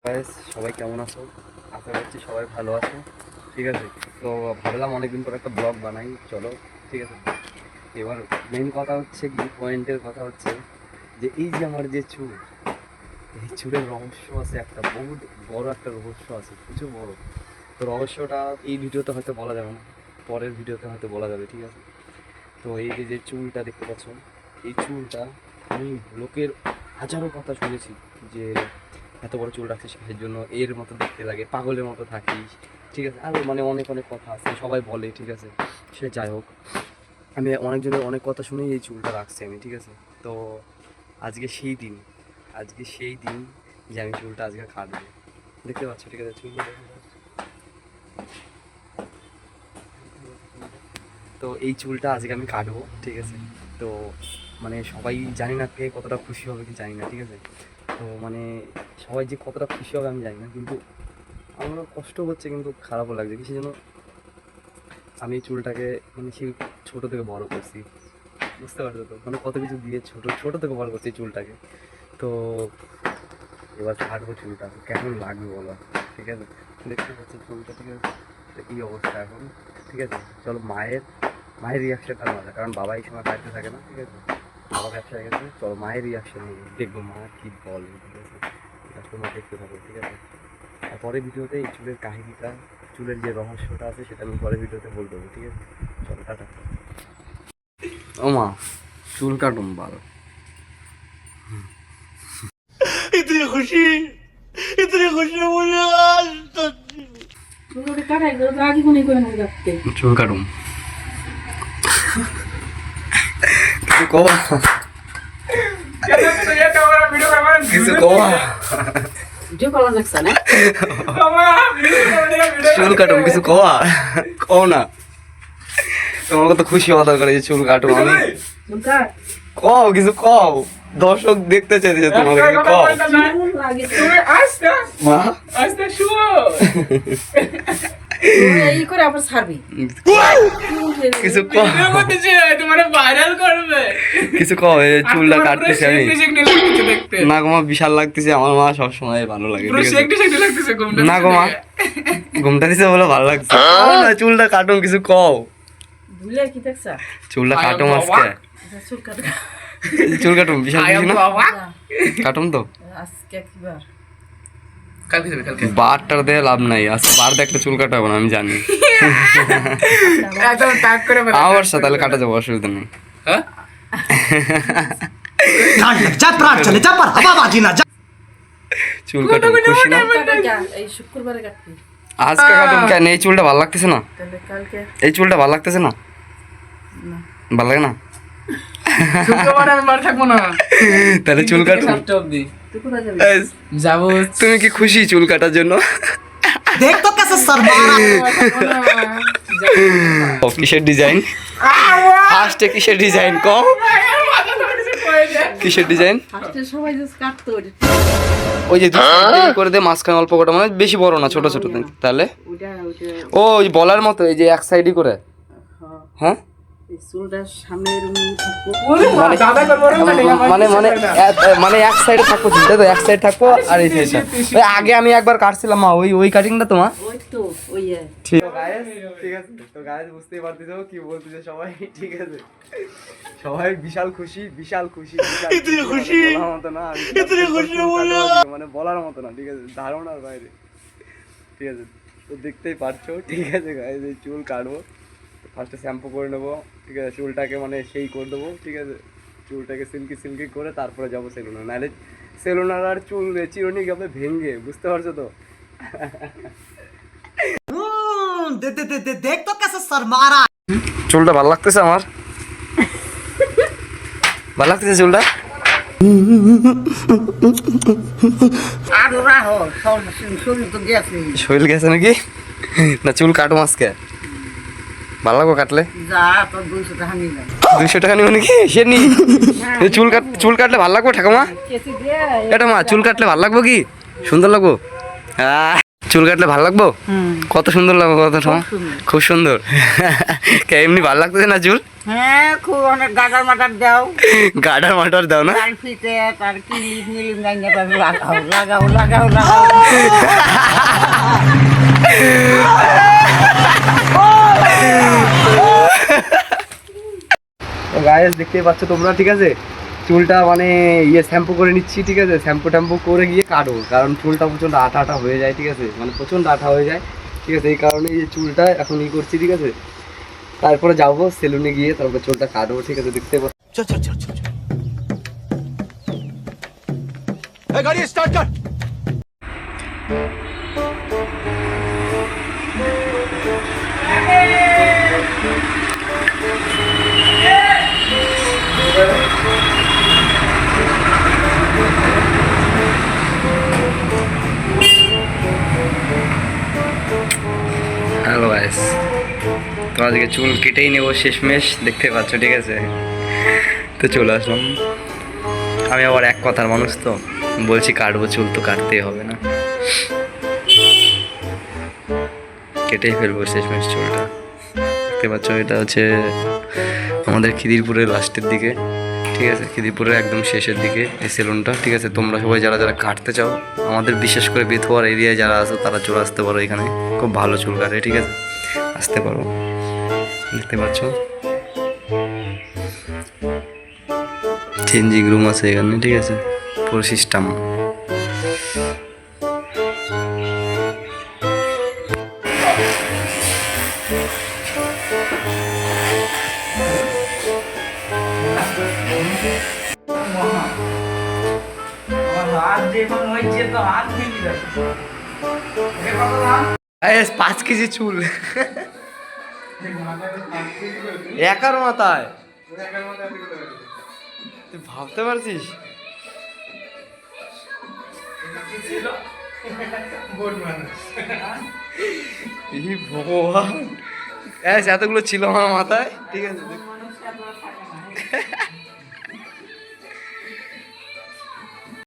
Guys সবাই কেমন আছো? আশা করছি সবাই ভালো আছো। ঠিক আছে, তো ভাবলাম অনেকদিন পর একটা ব্লগ বানাই, চলো। ঠিক আছে, এবার মেইন কথা হচ্ছে কি, পয়েন্টের কথা হচ্ছে যে এই যে আমার যে চুল, এই চুলের রহস্য আছে একটা, বহুত বড় একটা রহস্য আছে, প্রচুর বড়। তো রহস্যটা এই ভিডিওতে হয়তো বলা যাবে না, পরের ভিডিওতে হয়তো বলা যাবে। ঠিক আছে, তো এই যে যে চুলটা দেখতে পাচ্ছ, এই চুলটা আমি লোকের হাজারো কথা শুনেছি যে এত বড় চুল রাখছিস কিসের জন্য, এর মতো দেখতে লাগে, পাগলের মতো থাকিস। ঠিক আছে, আরও মানে অনেক অনেক কথা আছে, সবাই বলে। ঠিক আছে, সে যাই হোক, আমি অনেকজনের অনেক কথা শুনেই এই চুলটা রাখছি আমি। ঠিক আছে, তো আজকে সেই দিন, আজকে সেই দিন যে আমি চুলটা আজকে কাটবো, দেখতে পাচ্ছ। ঠিক আছে, চুলটা তো এই চুলটা আজকে আমি কাটবো। ঠিক আছে, তো মানে সবাই জানি না কে কতটা খুশি হবে কি জানি না। ঠিক আছে, তো মানে সবাই যে কতটা খুশি হবে আমি জানি না, কিন্তু আমারও কষ্ট হচ্ছে, কিন্তু খারাপও লাগছে কিসের জন্য। আমি এই চুলটাকে মানে সেই ছোটো থেকে বড় করছি, বুঝতে পারছো তো, মানে কত কিছু দিয়ে ছোটো ছোটো থেকে বড় করছি এই চুলটাকে। তো এবার কাটবো চুলটা, কেমন লাগবে বলো। ঠিক আছে, দেখতে পাচ্ছি চুলটা। ঠিক আছে, তো এই অবস্থা এখন। ঠিক আছে, চলো মায়ের মায়ের রিয়াকশনটা নেওয়া যায়, কারণ বাবা এই সময় বাড়িতে থাকে না। ঠিক আছে, বাবা ব্যবসায় গেছে, চলো মায়ের রিয়াকশন দেখবো মা কী বলে। ঠিক আছে, এটা তোমরা দেখতে থাকো। ঠিক আছে, আর পরের ভিডিওতে এই চুলের কাহিনিটা, চুলের যে রহস্যটা আছে সেটা আমি পরের ভিডিওতে বলে দেবো। ঠিক আছে, চলো টাটা। ও মা, চুল কাটুন ভালো। इतनी खुशी मुझे आज तक চুল কাটুন কিছু কবা, কিছু কবা, চুল কাটুন কিছু কবা, কও না। তোমার কত খুশি হওয়া দরকার যে চুল কাটুন। আমি কও, কিছু কও, দর্শক দেখতে চাইছে তোমাকে, কিছু কও মা। কিছু কও, কিছু কও, এই চুলটা কাটতেছি আমি। না গো মা, বিশাল লাগতেছে আমার, মা সবসময় ভালো লাগে। না গো মা, ঘুমটা দিছে বলে ভালো লাগছে না, চুলটা কাটুন কিছু কও। চুলটা কাটুন আজকে, চুল কাটুন, বিশাল খুশি না, কাটুন তো। বারটার দিয়ে লাভ নাই, আজকে বার দেখলে চুল কাটাবো না আমি জানি। আমার সাথে তাহলে কাটা যাবো, অসুবিধা নেই। চুল কাটুন খুশি না, আজকে কাটুন। কেন এই চুলটা ভালো লাগতেছে না? এই চুলটা ভালো লাগতেছে না? ভালো লাগে না? তাহলে চুল কাটুন। যাবো। তুমি কি খুশি চুল কাটার জন্য? দেখ তো কেসে শর্মারা কিসের ডিজাইন? ফার্স্টে কিসের ডিজাইন কম? কিসের ডিজাইন? ওই যে করে দে মাঝখানে অল্প কটা, মানে বেশি বড় না, ছোট ছোট। তাহলে ও ওই বলার মতো, এই যে এক সাইডই করে। হ্যাঁ, মানে মানে মানে এক সাইডে থাকবো, তাই তো, এক সাইড থাকবো। আর এই সাইডটা ওই আগে আমি একবার কাটছিলাম মা, ওই কাটিংটা তোমার। ঠিক আছে, তো গাইস বুঝতেই পারতেছো কি বলতেছে সবাই। ঠিক আছে, সবাই বিশাল খুশি, বিশাল খুশি, বলার মতো না, মানে বলার মতো না। ঠিক আছে, ধারণার বাইরে। ঠিক আছে, তো দেখতেই পারছো। ঠিক আছে গাইস, এই চুল কাটবো, ফার্স্টে শ্যাম্পু করে নেবো। ঠিক আছে, চুলটাকে মানে সেই করে দেবো। ঠিক আছে, চুলটাকে সিল্কি সিল্কি করে তারপরে যাবো সেলুনে, নাহলে সেলুনার আর চুল চিরুনি যাবে ভেঙে, বুঝতে পারছো তো। দেখ তো কেসে শর্মারা চুলটা ভালো লাগতেছে আমার, ভালো লাগতেছে চুলটা। শরীর গেছে নাকি? না চুল কাটো আজকে, ভালো লাগবো কাটলে। 200 টাকা নিব নাকি? সে নি চুল কাটলে ভালো লাগবো ঠাকুমা? এটা মা, চুল কাটলে ভালো লাগবো কি? সুন্দর লাগবো? চুল কাটলে ভালো লাগবো? কত সুন্দর লাগবো, কত খুব সুন্দর। এমনি ভালো লাগতেছে না চুল? হ্যাঁ খুব অনেক গাডার মাটার দাও, গাডার মাটার দাও না? তার ফিতে তার কিলিপ মিলিপ গাইনা তার লাগাও লাগাও লাগাও লাগাও। তো গাইস দেখতেই পাচ্ছ তোমরা, ঠিক আছে, চুলটা মানে শ্যাম্পু করে নিচ্ছি, ঠিক আছে, শ্যাম্পু ট্যাম্পু করে গিয়ে কাটবো, কারণ চুলটা প্রচণ্ড আঠা আঠা হয়ে যায়, ঠিক আছে, মানে প্রচণ্ড আঠা হয়ে যায়, ঠিক আছে, এই কারণে এই চুলটা এখন করছি, ঠিক আছে, তারপরে যাবো সেলুনে গিয়ে তারপর চুলটা কাটবো, ঠিক আছে, দেখতে পাচ্ছ। चल चल चल चल गाड़ी स्टार्ट कर। হ্যালো গাইস, তো আজকে চুল কেটেই নেবো শেষমেশ, দেখতে পাচ্ছ, ঠিক আছে, তো চলে আসলাম। আমি আবার এক কথার মানুষ, তো বলছি কাটবো চুল, তো কাটতেই হবে না, কেটেই ফেলবো শেষমেশ চুলটা। দেখতে পাচ্ছ এটা হচ্ছে আমাদের খিদিরপুরের লাস্টের দিকে, ঠিক আছে, খিদিরপুরের একদম শেষের দিকে এই সেলুনটা, ঠিক আছে। তোমরা সবাই যারা যারা কাটতে চাও, আমাদের বিশেষ করে বেথুয়ার এরিয়ায় যারা আছো তারা চলে আসতে পারো, এখানে খুব ভালো চুল কাটে, ঠিক আছে, আসতে পারো। দেখতে পাচ্ছ চেঞ্জিং রুম আছে এখানে, ঠিক আছে, পুরো সিস্টেম। গাইস 5 কেজি চুল একার মাথায়, তুই ভাবতে পারছিস? এই ভগবান, এতগুলো ছিল আমার মাথায়, ঠিক আছে।